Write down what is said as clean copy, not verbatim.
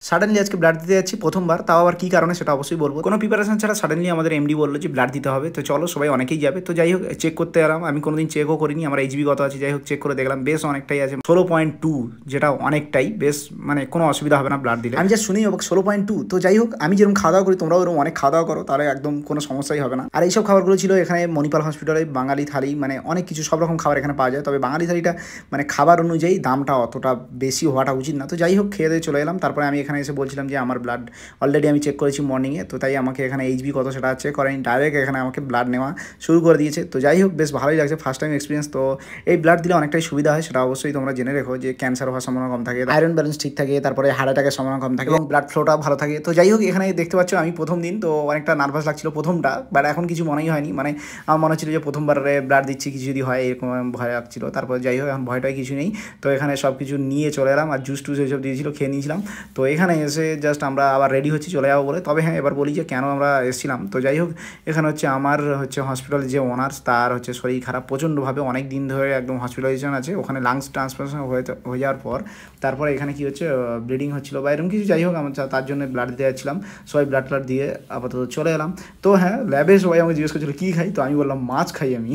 Suddenly আজকে blood দিতে যাচ্ছি প্রথমবার, তাও আবার কী কারণে সেটা অবশ্যই বলবো। কোনো প্রিপারেশন ছাড়া সাডেনলি আমাদের এমডি বললো যে ব্লাড দিতে হবে, তো চলো সবাই অনেকেই যাবে। তো যাই হোক চেক করতে এলাম, আমি কোনোদিন চেকও করিনি আমার এইচবি কত আছে। যাই হোক চেক করে দেখলাম বেশ অনেকটাই আছে, 16.2, যেটা অনেকটাই বেশ, মানে কোনো অসুবিধা হবে না ব্লাড দিলে। আমি যা শুনি অবাক, 16.2। তো যাই হোক আমি যেরকম খাওয়া দাওয়া করি তোমরাও এরকম অনেক খাওয়া দাওয়া করো, তাহলে একদম কোনো সমস্যাই হবে না। আর এইসব খাবারগুলো ছিল এখানে মণিপাল হসপিটালে, বাঙালি থালি, মানে অনেক কিছু সব রকম খাবার এখানে পাওয়া যায়। তবে বাঙালি থালিটা মানে খাবার অনুযায়ী দামটা অতটা বেশি হওয়াটা উচিত না। তো যাই হোক খেয়ে দিয়ে চলে এলাম। তারপরে আমি এখানে এসে বলছিলাম যে আমার ব্লাড অলরেডি আমি চেক করেছি মর্নিংয়ে, তো তাই আমাকে এখানে এইচবি কত সেটা চেক করেনি, ডাইরেক্ট এখানে আমাকে ব্লাড নেওয়া শুরু করে দিয়েছে। তো যাই হোক বেশ ভালোই লাগছে, ফার্স্ট টাইম এক্সপিরিয়েন্স। তো এই ব্লাড দিলে অনেকটাই সুবিধা হয়, সেটা অবশ্যই তোমরা জেনে রেখো যে ক্যান্সার হওয়ার সম্ভাবনা কম থাকে, আয়রন ব্যালেন্স ঠিক থাকে, তারপরে হার্ট অ্যাটাকের সম্ভাবনা কম থাকে এবং ব্লাড ফ্লোটা ভালো থাকে। তো যাই হোক এখানে দেখতে পাচ্ছ আমি প্রথম দিন তো অনেকটা নার্ভাস লাগছিল প্রথমটা, বাট এখন কিছু মনেই হয়নি। মানে আমার মনে হচ্ছিল যে প্রথমবারে ব্লাড দিচ্ছি কিছু যদি হয় এরকম ভয় লাগছিল। তারপর যাই হোক এখন ভয়টাই কিছু নেই। তো এখানে সব কিছু নিয়ে চলে এলাম, আর জুস টুস এইসব দিয়েছিল খেয়ে নিয়েছিলাম। তো এখানে এসে জাস্ট আমরা আবার রেডি হচ্ছি চলে যাবো বলে। তবে হ্যাঁ এবার বলি যে কেন আমরা এসেছিলাম। তো যাই হোক এখানে হচ্ছে আমার হচ্ছে হসপিটালের যে ওনার্স, তার হচ্ছে শরীর খারাপ প্রচণ্ডভাবে, অনেক দিন ধরে একদম হসপিটালাইজেশন আছে ওখানে, লাংস ট্রান্সপ্লান্টেশন হয়ে যাওয়ার পর তারপরে এখানে কি হচ্ছে ব্লিডিং হচ্ছিলো বা এরকম কিছু। যাই হোক আমরা তার জন্য ব্লাড দিতে যাচ্ছিলাম, সবাই ব্লাড দিয়ে আপাতত চলে এলাম। তো হ্যাঁ ল্যাবে সবাই আমাকে জিজ্ঞেস করছিল কী খাই, তো আমি বললাম মাছ খাই আমি।